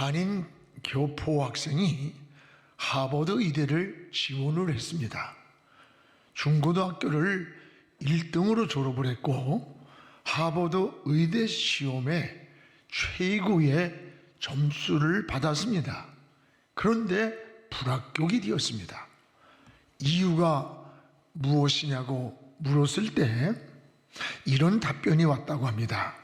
한인 교포 학생이 하버드 의대를 지원을 했습니다. 중고등학교를 1등으로 졸업을 했고 하버드 의대 시험에 최고의 점수를 받았습니다. 그런데 불합격이 되었습니다. 이유가 무엇이냐고 물었을 때 이런 답변이 왔다고 합니다.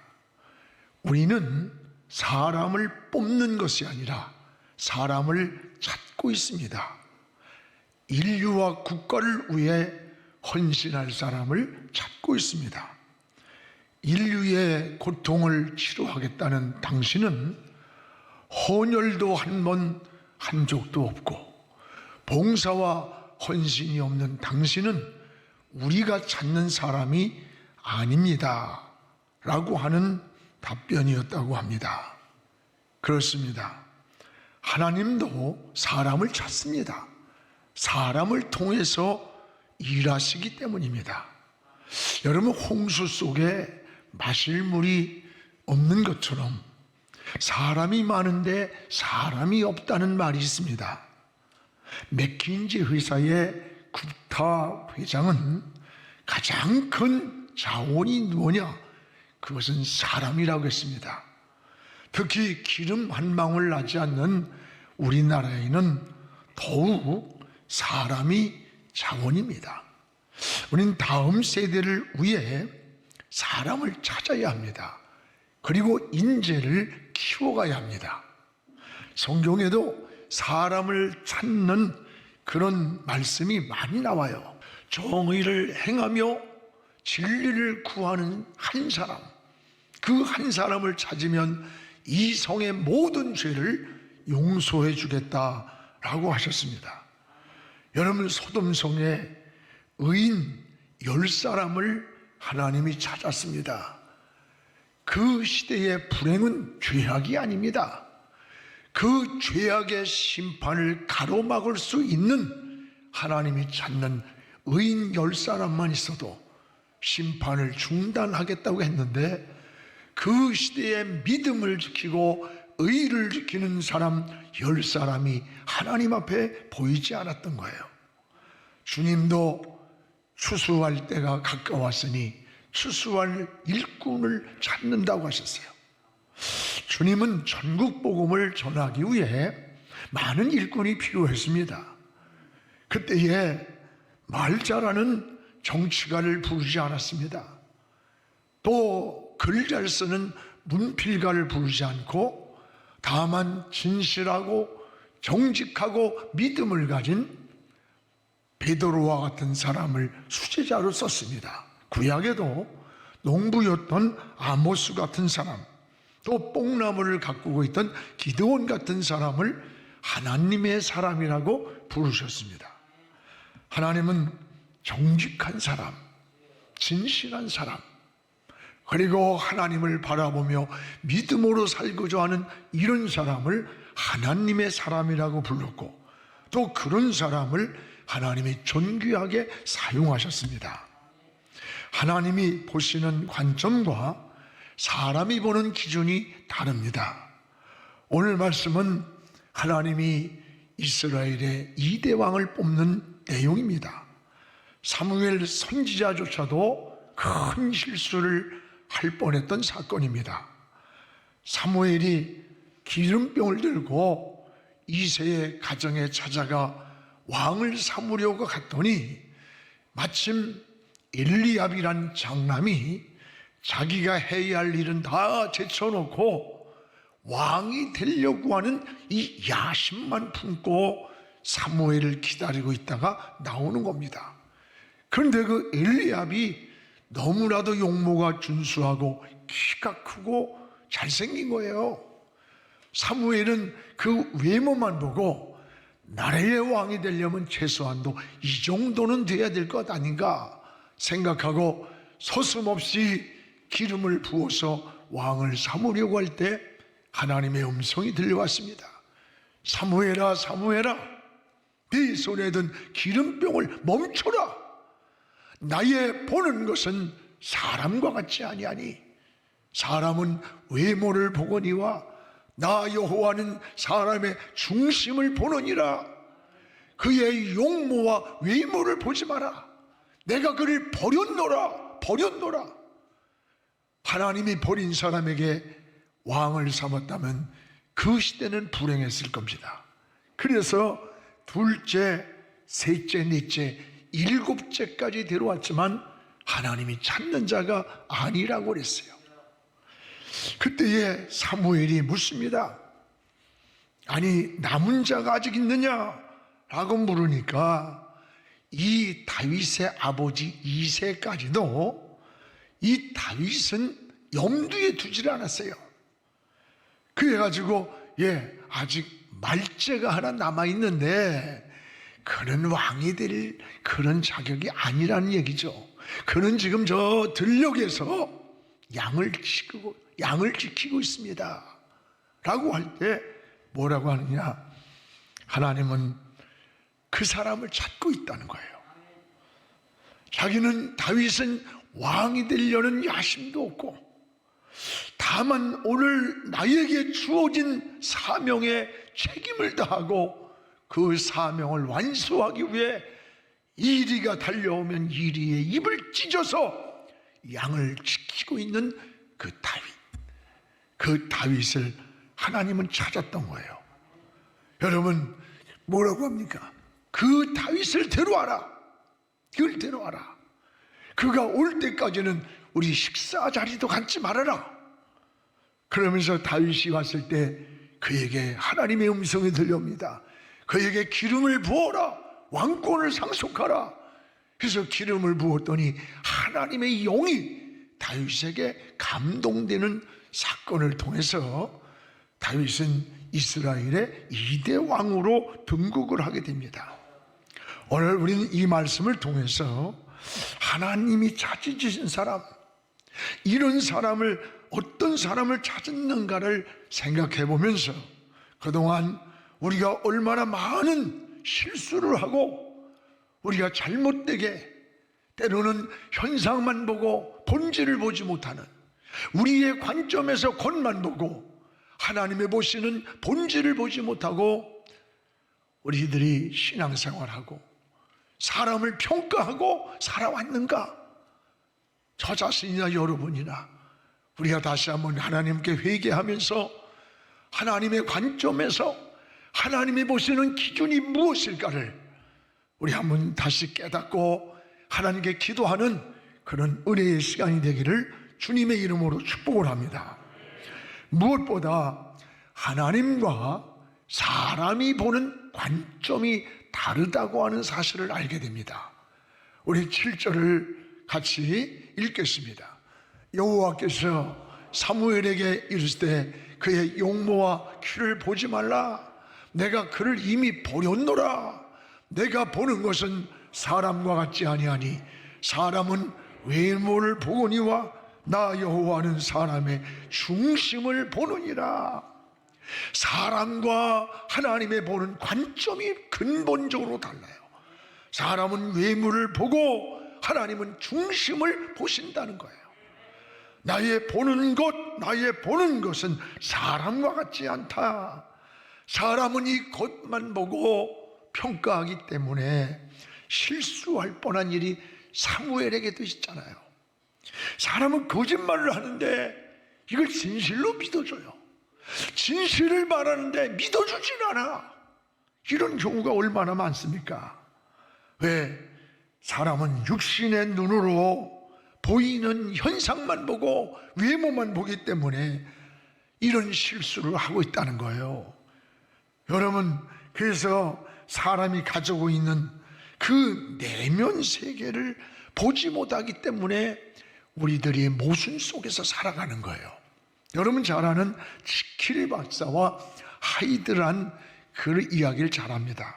우리는 사람을 뽑는 것이 아니라 사람을 찾고 있습니다. 인류와 국가를 위해 헌신할 사람을 찾고 있습니다. 인류의 고통을 치료하겠다는 당신은 헌혈도 한 번 한 적도 없고 봉사와 헌신이 없는 당신은 우리가 찾는 사람이 아닙니다 라고 하는 답변이었다고 합니다. 그렇습니다. 하나님도 사람을 찾습니다. 사람을 통해서 일하시기 때문입니다. 여러분, 홍수 속에 마실 물이 없는 것처럼 사람이 많은데 사람이 없다는 말이 있습니다. 맥킨지 회사의 굽타 회장은 가장 큰 자원이 뭐냐? 그것은 사람이라고 했습니다. 특히 기름 한 방울 나지 않는 우리나라에는 더욱 사람이 자원입니다. 우리는 다음 세대를 위해 사람을 찾아야 합니다. 그리고 인재를 키워가야 합니다. 성경에도 사람을 찾는 그런 말씀이 많이 나와요. 정의를 행하며 진리를 구하는 한 사람, 그 한 사람을 찾으면 이 성의 모든 죄를 용서해 주겠다라고 하셨습니다. 여러분, 소돔성에 의인 10사람을 하나님이 찾았습니다. 그 시대의 불행은 죄악이 아닙니다. 그 죄악의 심판을 가로막을 수 있는 하나님이 찾는 의인 10사람만 있어도 심판을 중단하겠다고 했는데 그 시대의 믿음을 지키고 의를 지키는 사람 10사람이 하나님 앞에 보이지 않았던 거예요. 주님도 추수할 때가 가까웠으니 추수할 일꾼을 찾는다고 하셨어요. 주님은 전국 복음을 전하기 위해 많은 일꾼이 필요했습니다. 그때에 말 잘하는 정치가를 부르지 않았습니다. 또 글 잘 쓰는 문필가를 부르지 않고 다만 진실하고 정직하고 믿음을 가진 베드로와 같은 사람을 수제자로 썼습니다. 구약에도 농부였던 아모스 같은 사람, 또 뽕나무를 가꾸고 있던 기드온 같은 사람을 하나님의 사람이라고 부르셨습니다. 하나님은 정직한 사람, 진실한 사람, 그리고 하나님을 바라보며 믿음으로 살고자 하는 이런 사람을 하나님의 사람이라고 불렀고 또 그런 사람을 하나님이 존귀하게 사용하셨습니다. 하나님이 보시는 관점과 사람이 보는 기준이 다릅니다. 오늘 말씀은 하나님이 이스라엘의 2대 왕을 뽑는 내용입니다. 사무엘 선지자조차도 큰 실수를 할 뻔했던 사건입니다. 사무엘이 기름병을 들고 이새의 가정에 찾아가 왕을 삼으려고 갔더니 마침 엘리압이란 장남이 자기가 해야 할 일은 다 제쳐놓고 왕이 되려고 하는 이 야심만 품고 사무엘을 기다리고 있다가 나오는 겁니다. 그런데 그 엘리압이 너무나도 용모가 준수하고 키가 크고 잘생긴 거예요. 사무엘은 그 외모만 보고 나라의 왕이 되려면 최소한도 이 정도는 돼야 될 것 아닌가 생각하고 서슴없이 기름을 부어서 왕을 삼으려고 할 때 하나님의 음성이 들려왔습니다. 사무엘아, 사무엘아, 네 손에 든 기름병을 멈춰라. 나의 보는 것은 사람과 같지 아니하니 사람은 외모를 보거니와 나 여호와는 사람의 중심을 보느니라. 그의 용모와 외모를 보지 마라. 내가 그를 버렸노라. 하나님이 버린 사람에게 왕을 삼았다면 그 시대는 불행했을 겁니다. 그래서 둘째, 셋째, 넷째, 일곱째까지 데려왔지만 하나님이 찾는 자가 아니라고 그랬어요. 그때에 사무엘이 묻습니다. 아니, 남은 자가 아직 있느냐? 라고 물으니까 이 다윗의 아버지 이새까지도 이 다윗은 염두에 두질 않았어요. 그래가지고 아직 말째가 하나 남아있는데 그는 왕이 될 그런 자격이 아니라는 얘기죠. 그는 지금 저 들녘에서 양을 지키고 있습니다 라고 할 때 뭐라고 하느냐, 하나님은 그 사람을 찾고 있다는 거예요. 자기는 다윗은 왕이 되려는 야심도 없고, 다만 오늘 나에게 주어진 사명에 책임을 다하고 그 사명을 완수하기 위해 이리가 달려오면 이리의 입을 찢어서 양을 지키고 있는 그 다윗을 하나님은 찾았던 거예요. 여러분, 뭐라고 합니까? 그 다윗을 데려와라. 그걸 데려와라. 그가 올 때까지는 우리 식사 자리도 갖지 말아라. 그러면서 다윗이 왔을 때 그에게 하나님의 음성이 들려옵니다. 그에게 기름을 부어라. 왕권을 상속하라. 그래서 기름을 부었더니 하나님의 영이 다윗에게 감동되는 사건을 통해서 다윗은 이스라엘의 2대 왕으로 등극을 하게 됩니다. 오늘 우리는 이 말씀을 통해서 하나님이 찾으신 사람, 이런 사람을, 어떤 사람을 찾았는가를 생각해 보면서 그동안 우리가 얼마나 많은 실수를 하고 우리가 잘못되게 때로는 현상만 보고 본질을 보지 못하는, 우리의 관점에서 겉만 보고 하나님의 보시는 본질을 보지 못하고 우리들이 신앙생활하고 사람을 평가하고 살아왔는가? 저 자신이나 여러분이나 우리가 다시 한번 하나님께 회개하면서 하나님의 관점에서 하나님이 보시는 기준이 무엇일까를 우리 한번 다시 깨닫고 하나님께 기도하는 그런 은혜의 시간이 되기를 주님의 이름으로 축복을 합니다. 무엇보다 하나님과 사람이 보는 관점이 다르다고 하는 사실을 알게 됩니다. 우리 7절을 같이 읽겠습니다. 여호와께서 사무엘에게 이르시되 그의 용모와 키를 보지 말라. 내가 그를 이미 버렸노라. 내가 보는 것은 사람과 같지 아니하니 사람은 외모를 보거니와 나 여호와는 사람의 중심을 보느니라. 사람과 하나님의 보는 관점이 근본적으로 달라요. 사람은 외모를 보고 하나님은 중심을 보신다는 거예요. 나의 보는 것은 사람과 같지 않다. 사람은 이 겉만 보고 평가하기 때문에 실수할 뻔한 일이 사무엘에게도 있잖아요. 사람은 거짓말을 하는데 이걸 진실로 믿어줘요. 진실을 말하는데 믿어주진 않아. 이런 경우가 얼마나 많습니까? 왜? 사람은 육신의 눈으로 보이는 현상만 보고 외모만 보기 때문에 이런 실수를 하고 있다는 거예요. 여러분, 그래서 사람이 가지고 있는 그 내면 세계를 보지 못하기 때문에 우리들이 모순 속에서 살아가는 거예요. 여러분 잘 아는 지킬 박사와 하이드란 그 이야기를 잘 압니다.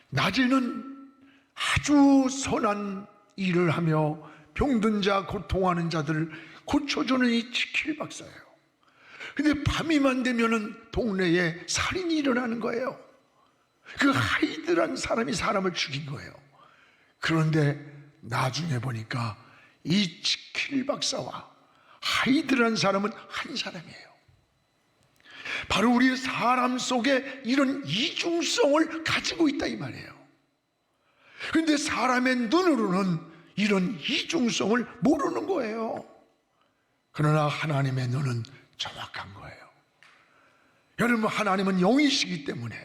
낮에는 아주 선한 일을 하며 병든 자, 고통하는 자들을 고쳐주는 이 지킬 박사예요. 근데 밤이만 되면은 동네에 살인이 일어나는 거예요. 그 하이드란 사람이 사람을 죽인 거예요. 그런데 나중에 보니까 이 지킬 박사와 하이드란 사람은 한 사람이에요. 바로 우리 사람 속에 이런 이중성을 가지고 있다 이 말이에요. 그런데 사람의 눈으로는 이런 이중성을 모르는 거예요. 그러나 하나님의 눈은 정확한 거예요. 여러분, 하나님은 영이시기 때문에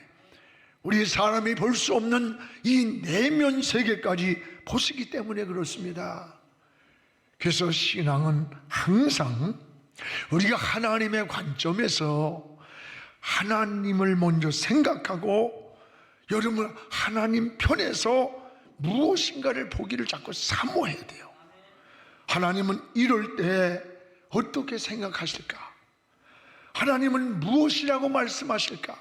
우리 사람이 볼 수 없는 이 내면 세계까지 보시기 때문에 그렇습니다. 그래서 신앙은 항상 우리가 하나님의 관점에서 하나님을 먼저 생각하고, 여러분, 하나님 편에서 무엇인가를 보기를 자꾸 사모해야 돼요. 하나님은 이럴 때 어떻게 생각하실까? 하나님은 무엇이라고 말씀하실까?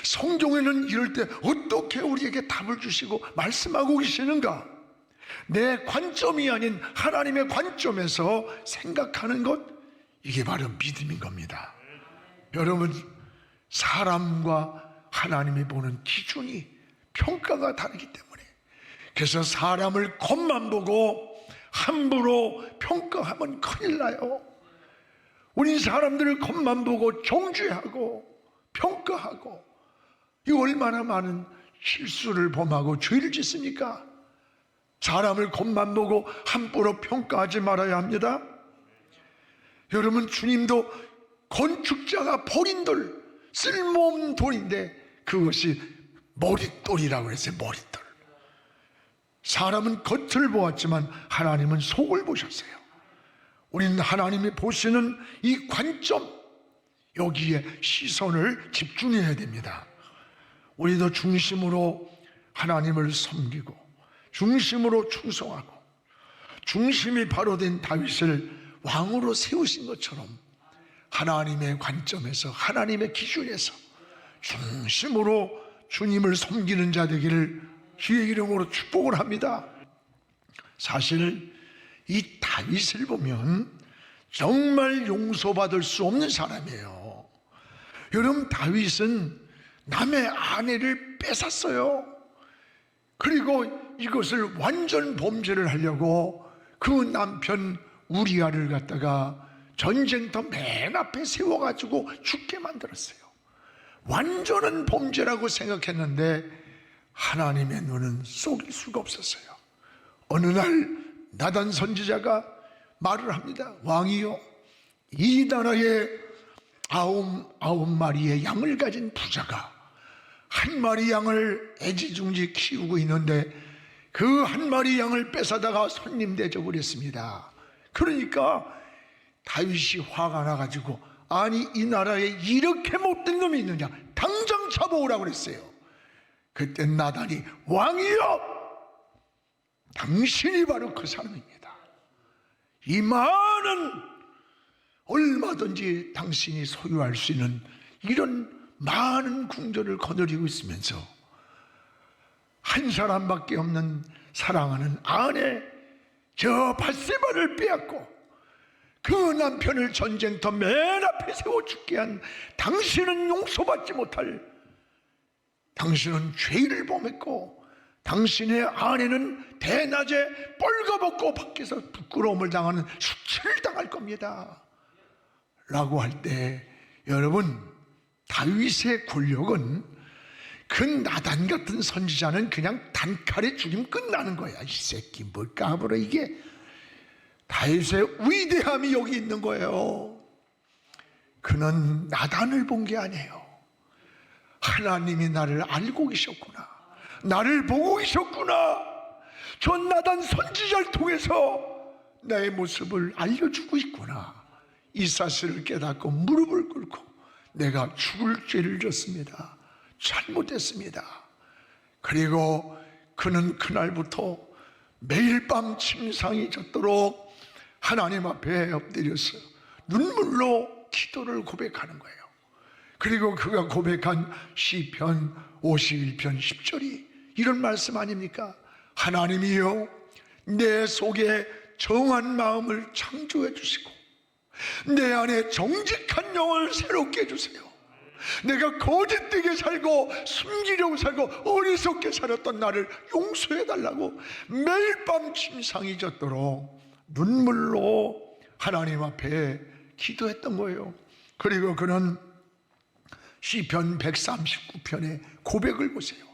성경에는 이럴 때 어떻게 우리에게 답을 주시고 말씀하고 계시는가? 내 관점이 아닌 하나님의 관점에서 생각하는 것, 이게 바로 믿음인 겁니다. 여러분, 사람과 하나님이 보는 기준이, 평가가 다르기 때문에, 그래서 사람을 겉만 보고 함부로 평가하면 큰일 나요. 우리 사람들을 겉만 보고 정죄하고 평가하고, 이 얼마나 많은 실수를 범하고 죄를 짓습니까? 사람을 겉만 보고 함부로 평가하지 말아야 합니다. 여러분, 주님도 건축자가 버린 돌, 쓸모없는 돌인데 그것이 머릿돌이라고 했어요. 머릿돌. 사람은 겉을 보았지만 하나님은 속을 보셨어요. 우리는 하나님이 보시는 이 관점, 여기에 시선을 집중해야 됩니다. 우리도 중심으로 하나님을 섬기고 중심으로 충성하고, 중심이 바로 된 다윗을 왕으로 세우신 것처럼 하나님의 관점에서, 하나님의 기준에서 중심으로 주님을 섬기는 자 되기를 주의 이름으로 축복을 합니다. 사실 이 다윗을 보면 정말 용서받을 수 없는 사람이에요. 여러분, 다윗은 남의 아내를 뺏었어요. 그리고 이것을 완전 범죄를 하려고 그 남편 우리아를 갖다가 전쟁터 맨 앞에 세워가지고 죽게 만들었어요. 완전한 범죄라고 생각했는데 하나님의 눈은 속일 수가 없었어요. 어느 날 나단 선지자가 말을 합니다. 왕이요, 이 나라에 아홉 마리의 양을 가진 부자가 한 마리 양을 애지중지 키우고 있는데 그 한 마리 양을 뺏어다가 손님 대접을 했습니다. 그러니까 다윗이 화가 나가지고, 아니, 이 나라에 이렇게 못된 놈이 있느냐, 당장 잡아오라고 그랬어요. 그때 나단이, 왕이여, 당신이 바로 그 사람입니다. 이 많은, 얼마든지 당신이 소유할 수 있는 이런 많은 궁전을 거느리고 있으면서 한 사람밖에 없는 사랑하는 아내 저 밧세바를 빼앗고 그 남편을 전쟁터 맨 앞에 세워 죽게 한 당신은 용서받지 못할, 당신은 죄를 범했고 당신의 아내는 대낮에 뻘거벗고 밖에서 부끄러움을 당하는 수치를 당할 겁니다 라고 할 때, 여러분, 다윗의 굴욕은 그 나단 같은 선지자는 그냥 단칼에 죽이면 끝나는 거야. 이 새끼 뭘 까불어. 이게 다윗의 위대함이 여기 있는 거예요. 그는 나단을 본 게 아니에요. 하나님이 나를 알고 계셨구나, 나를 보고 계셨구나, 저 나단 선지자를 통해서 나의 모습을 알려주고 있구나, 이 사실을 깨닫고 무릎을 꿇고 내가 죽을 죄를 졌습니다, 잘못했습니다. 그리고 그는 그날부터 매일 밤 침상이 젖도록 하나님 앞에 엎드려서 눈물로 기도를 고백하는 거예요. 그리고 그가 고백한 시편 51편 10절이 이런 말씀 아닙니까? 하나님이여, 내 속에 정한 마음을 창조해 주시고 내 안에 정직한 영을 새롭게 해주세요. 내가 거짓되게 살고 숨기려고 살고 어리석게 살았던 나를 용서해달라고 매일 밤 침상이 젖도록 눈물로 하나님 앞에 기도했던 거예요. 그리고 그는 시편 139편의 고백을 보세요.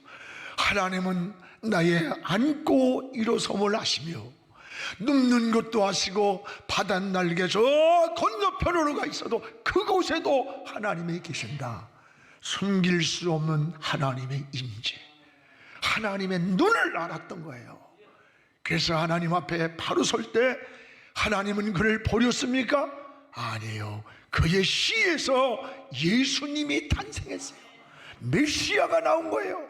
하나님은 나의 앉고 일어섬을 아시며 눕는 것도 아시고 바다 날개 저 건너편으로 가 있어도 그곳에도 하나님이 계신다. 숨길 수 없는 하나님의 임재, 하나님의 눈을 알았던 거예요. 그래서 하나님 앞에 바로 설 때 하나님은 그를 버렸습니까? 아니에요. 그의 시에서 예수님이 탄생했어요. 메시아가 나온 거예요.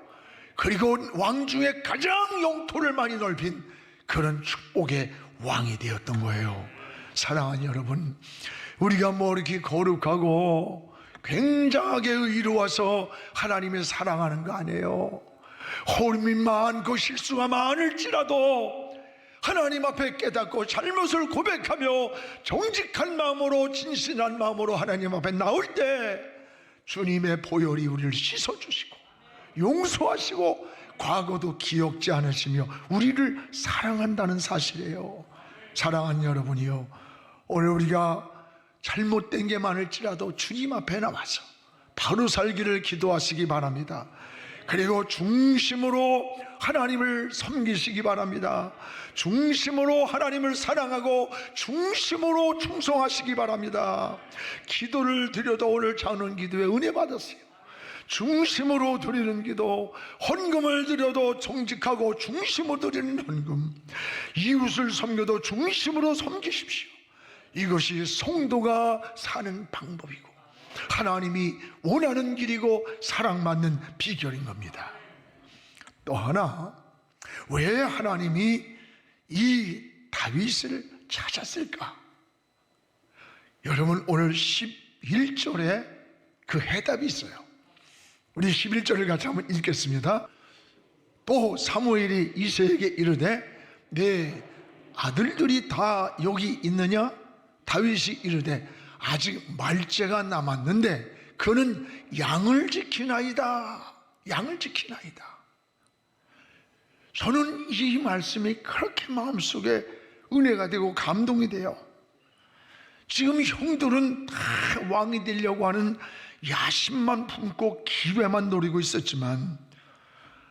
그리고 왕 중에 가장 영토를 많이 넓힌 그런 축복의 왕이 되었던 거예요. 사랑하는 여러분, 우리가 뭐 이렇게 거룩하고 굉장하게 의로워서 하나님을 사랑하는 거 아니에요. 허름이 많고 실수가 많을지라도 하나님 앞에 깨닫고 잘못을 고백하며 정직한 마음으로 진실한 마음으로 하나님 앞에 나올 때 주님의 보혈이 우리를 씻어주시고 용서하시고 과거도 기억지 않으시며 우리를 사랑한다는 사실이에요. 사랑하는 여러분이요, 오늘 우리가 잘못된 게 많을지라도 주님 앞에 나와서 바로 살기를 기도하시기 바랍니다. 그리고 중심으로 하나님을 섬기시기 바랍니다. 중심으로 하나님을 사랑하고 중심으로 충성하시기 바랍니다. 기도를 드려도 오늘 작은 기도에 은혜 받았어요. 중심으로 드리는 기도, 헌금을 드려도 정직하고 중심으로 드리는 헌금, 이웃을 섬겨도 중심으로 섬기십시오. 이것이 성도가 사는 방법이고 하나님이 원하는 길이고 사랑받는 비결인 겁니다. 또 하나, 왜 하나님이 이 다윗을 찾았을까? 여러분, 오늘 11절에 그 해답이 있어요. 우리 11절을 같이 한번 읽겠습니다. 또 사무엘이 이새에게 이르되 내 아들들이 다 여기 있느냐? 다윗이 이르되 아직 말째가 남았는데 그는 양을 지키나이다. 양을 지키나이다. 저는 이 말씀이 그렇게 마음속에 은혜가 되고 감동이 돼요. 지금 형들은 다 왕이 되려고 하는 야심만 품고 기회만 노리고 있었지만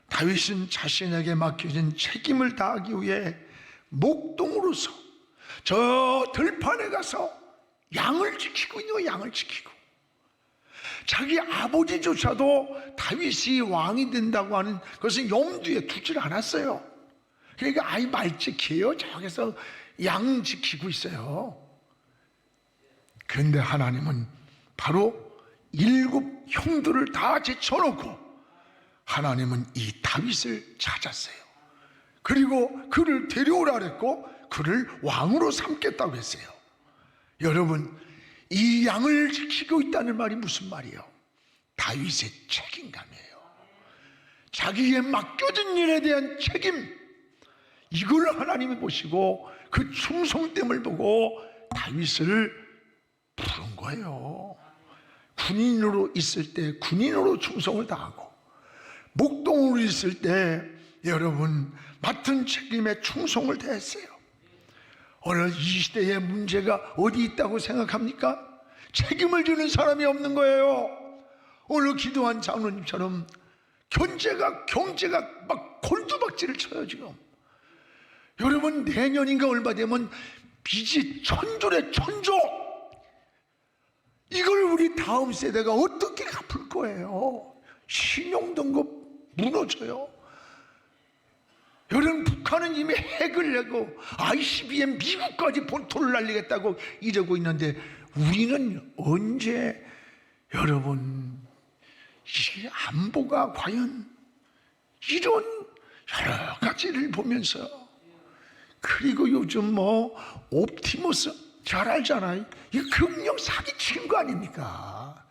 다윗은 자신에게 맡겨진 책임을 다하기 위해 목동으로서 저 들판에 가서 양을 지키고 있는 거예요. 양을 지키고. 자기 아버지조차도 다윗이 왕이 된다고 하는 것은 염두에 두질 않았어요. 그러니까 아이 말 지켜요. 저기서 양 지키고 있어요. 그런데 하나님은 바로 7 형들을 다 제쳐놓고 하나님은 이 다윗을 찾았어요. 그리고 그를 데려오라 그랬고 그를 왕으로 삼겠다고 했어요. 여러분, 이 양을 지키고 있다는 말이 무슨 말이에요? 다윗의 책임감이에요. 자기에 맡겨진 일에 대한 책임, 이걸 하나님이 보시고 그 충성됨을 보고 다윗을 부른 거예요. 군인으로 있을 때 군인으로 충성을 다하고 목동으로 있을 때 여러분 맡은 책임에 충성을 다했어요. 오늘 이 시대의 문제가 어디 있다고 생각합니까? 책임을 지는 사람이 없는 거예요. 오늘 기도한 장로님처럼 경제가 막 곤두박질을 쳐요 지금. 여러분, 내년인가 얼마 되면 빚이 천조래 천조. 이걸 우리 다음 세대가 어떻게 갚을 거예요? 신용등급 무너져요. 여러분, 북한은 이미 핵을 내고 ICBM 미국까지 본토를 날리겠다고 이러고 있는데 우리는 언제, 여러분, 이 안보가 과연 이런 여러 가지를 보면서, 그리고 요즘 뭐 옵티머스 잘 알잖아요. 이 금융 사기치는 거 아닙니까?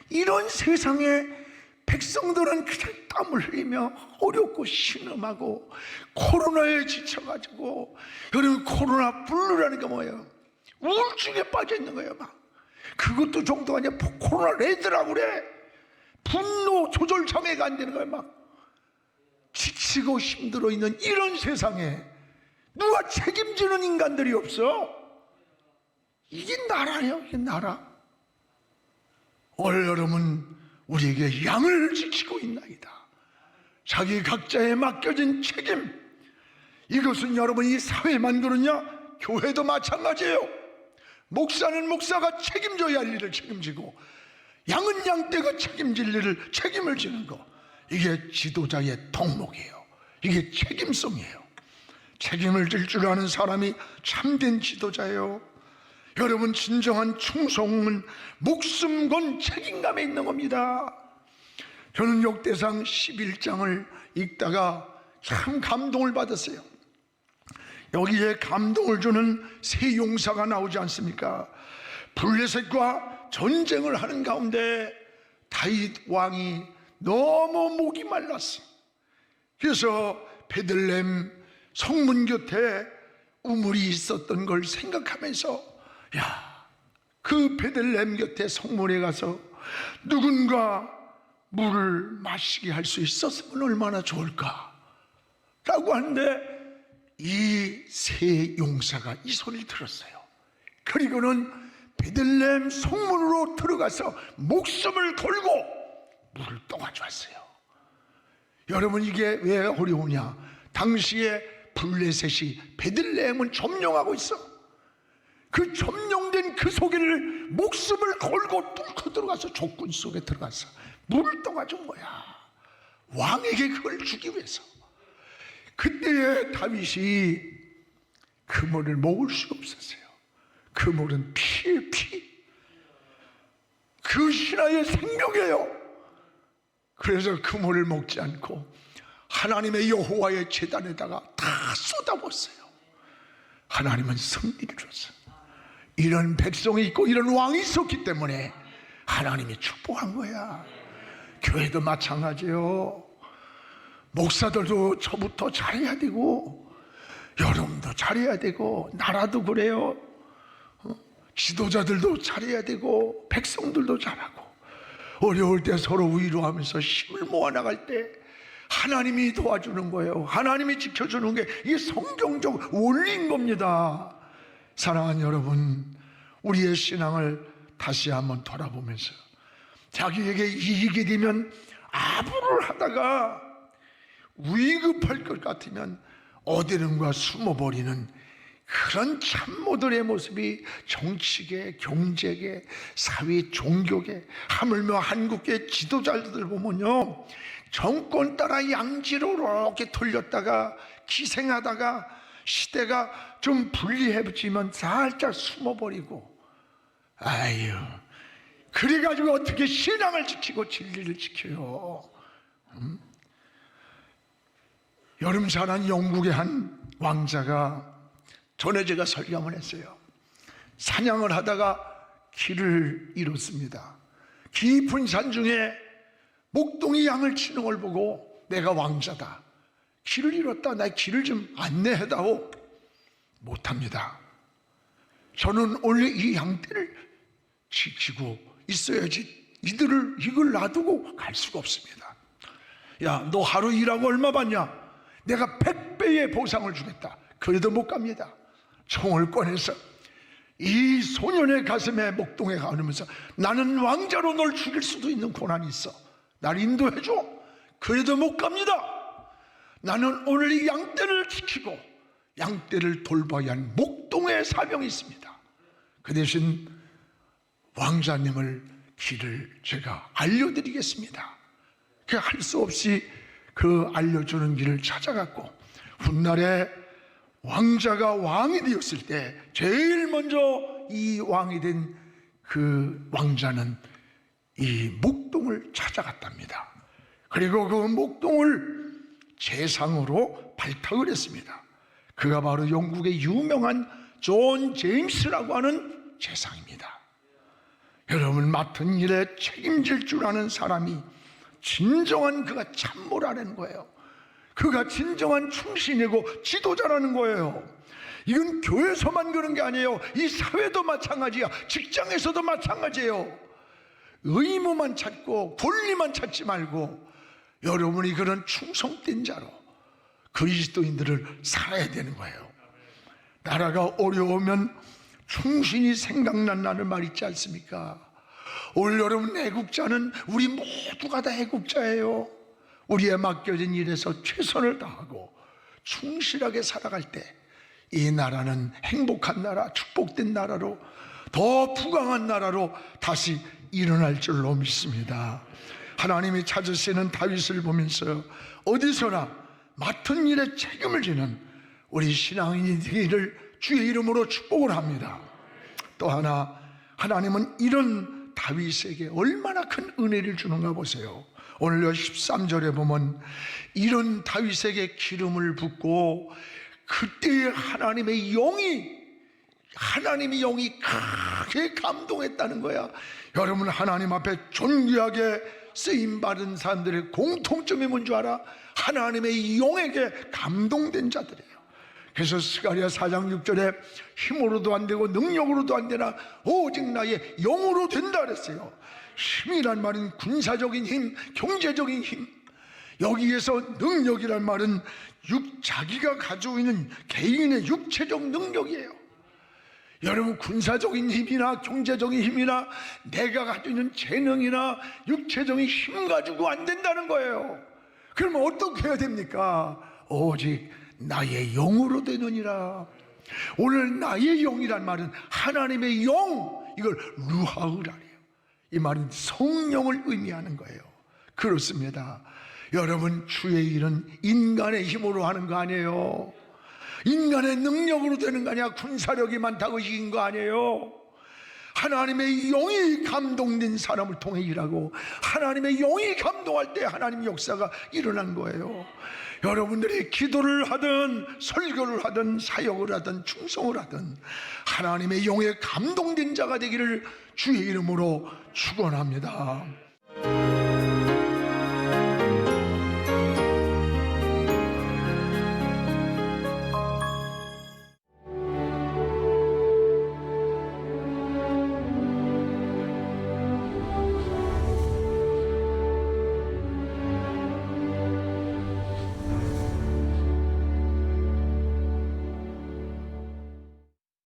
이런 세상에 백성들은 그냥 땀을 흘리며 어렵고 신음하고 코로나에 지쳐가지고, 여러분, 코로나 블루라는 게 뭐예요? 우울증에 빠져 있는 거예요. 막 그것도 정도가 아니라 코로나 레드라고 그래. 분노 조절 장애가 안 되는 거예요. 막 지치고 힘들어 있는 이런 세상에 누가 책임지는 인간들이 없어. 이게 나라예요. 이게 나라. 오늘 여러분, 우리에게 양을 지키고 있나이다. 자기 각자에 맡겨진 책임, 이것은 여러분 이 사회만 그러냐? 교회도 마찬가지예요. 목사는 목사가 책임져야 할 일을 책임지고, 양은 양떼가 책임질 일을 책임을 지는 거, 이게 지도자의 덕목이에요. 이게 책임성이에요. 책임을 질 줄 아는 사람이 참된 지도자예요. 여러분, 진정한 충성은 목숨 건 책임감에 있는 겁니다. 저는 역대상 11장을 읽다가 참 감동을 받았어요. 여기에 감동을 주는 세 용사가 나오지 않습니까? 블레셋과 전쟁을 하는 가운데 다윗 왕이 너무 목이 말랐어. 그래서 베들레헴 성문 곁에 우물이 있었던 걸 생각하면서, 그 베들레헴 곁에 성문에 가서 누군가 물을 마시게 할 수 있었으면 얼마나 좋을까 라고 하는데, 이 세 용사가 이 소리를 들었어요. 그리고는 베들레헴 성문으로 들어가서 목숨을 걸고 물을 떠가져왔어요. 여러분, 이게 왜 어려우냐? 당시에 블레셋이 베들레헴은 점령하고 있어. 그 점령된 그 소리를 목숨을 걸고 뚫고 들어가서 족군 속에 들어가서 물을 떠가준 거야. 왕에게 그걸 주기 위해서. 그때에 다윗이 그 물을 먹을 수가 없었어요. 그 물은 피의 피, 그 신하의 생명이에요. 그래서 그 물을 먹지 않고 하나님의 여호와의 제단에다가 다 쏟아부었어요. 하나님은 승리를 줬어요. 이런 백성이 있고 이런 왕이 있었기 때문에 하나님이 축복한 거야. 교회도 마찬가지예요. 목사들도 저부터 잘해야 되고, 여러분도 잘해야 되고, 나라도 그래요. 지도자들도 잘해야 되고, 백성들도 잘하고, 어려울 때 서로 위로하면서 힘을 모아나갈 때 하나님이 도와주는 거예요. 하나님이 지켜주는 게 이게 성경적 원리인 겁니다. 사랑하는 여러분, 우리의 신앙을 다시 한번 돌아보면서 자기에게 이익이 되면 아부를 하다가 위급할 것 같으면 어디론가 숨어버리는 그런 참모들의 모습이 정치계, 경제계, 사회, 종교계, 하물며 한국의 지도자들 보면요, 정권 따라 양지로 이렇게 돌렸다가 기생하다가 시대가 좀 불리해지면 살짝 숨어버리고, 아유, 그래가지고 어떻게 신앙을 지키고 진리를 지켜요? 여름 사는 영국의 한 왕자가, 전에 제가 설교를 했어요. 사냥을 하다가 길을 잃었습니다. 깊은 산 중에 목동이 양을 치는 걸 보고, 내가 왕자다, 길을 잃었다, 나 길을 좀 안내해다오. 못합니다. 저는 원래 이 양떼를 지키고 있어야지 이걸 놔두고 갈 수가 없습니다. 야, 너 하루 일하고 얼마 받냐? 내가 100배의 보상을 주겠다. 그래도 못 갑니다. 총을 꺼내서 이 소년의 가슴에 목동에 가누면서, 나는 왕자로 널 죽일 수도 있는 고난이 있어, 날 인도해줘. 그래도 못 갑니다. 나는 오늘 이 양떼를 지키고 양떼를 돌봐야 할 목동의 사명이 있습니다. 그 대신 왕자님을 길을 제가 알려드리겠습니다. 그 할 수 없이 그 알려주는 길을 찾아갔고, 훗날에 왕자가 왕이 되었을 때 제일 먼저 이 왕이 된 그 왕자는 이 목동을 찾아갔답니다. 그리고 그 목동을 제상으로 발탁을 했습니다. 그가 바로 영국의 유명한 존 제임스라고 하는 제상입니다. 여러분, 맡은 일에 책임질 줄 아는 사람이 진정한 그가 참모라는 거예요. 그가 진정한 충신이고 지도자라는 거예요. 이건 교회에서만 그런 게 아니에요. 이 사회도 마찬가지야. 직장에서도 마찬가지예요. 의무만 찾고 권리만 찾지 말고 여러분이 그런 충성된 자로 그리스도인들을 살아야 되는 거예요. 나라가 어려우면 충신이 생각난다는 말 있지 않습니까? 올 여러분 애국자는 우리 모두가 다 애국자예요. 우리의 맡겨진 일에서 최선을 다하고 충실하게 살아갈 때 이 나라는 행복한 나라, 축복된 나라로, 더 부강한 나라로 다시 일어날 줄로 믿습니다. 하나님이 찾으시는 다윗을 보면서 어디서나 맡은 일에 책임을 지는 우리 신앙인이 되기를 주의 이름으로 축복을 합니다. 또 하나, 하나님은 이런 다윗에게 얼마나 큰 은혜를 주는가 보세요. 오늘 13절에 보면 이런 다윗에게 기름을 붓고 그때에 하나님의 영이 크게 감동했다는 거야. 여러분, 하나님 앞에 존귀하게 쓰임받은 사람들의 공통점이 뭔 줄 알아? 하나님의 영에게 감동된 자들이에요. 그래서 스가랴 4장 6절에 힘으로도 안 되고 능력으로도 안 되나 오직 나의 영으로 된다 그랬어요. 힘이란 말은 군사적인 힘, 경제적인 힘, 여기에서 능력이란 말은 자기가 가지고 있는 개인의 육체적 능력이에요. 여러분, 군사적인 힘이나 경제적인 힘이나 내가 가지고 있는 재능이나 육체적인 힘 가지고 안 된다는 거예요. 그러면 어떻게 해야 됩니까? 오직 나의 영으로 되느니라. 오늘 나의 영이란 말은 하나님의 영, 이걸 루하흐라래요. 이 말은 성령을 의미하는 거예요. 그렇습니다. 여러분, 주의 일은 인간의 힘으로 하는 거 아니에요. 인간의 능력으로 되는 거 아니야. 군사력이 많다고 이긴 거 아니에요. 하나님의 영이 감동된 사람을 통해 일하고 하나님의 영이 감동할 때 하나님의 역사가 일어난 거예요. 여러분들이 기도를 하든 설교를 하든 사역을 하든 충성을 하든 하나님의 영에 감동된 자가 되기를 주의 이름으로 축원합니다.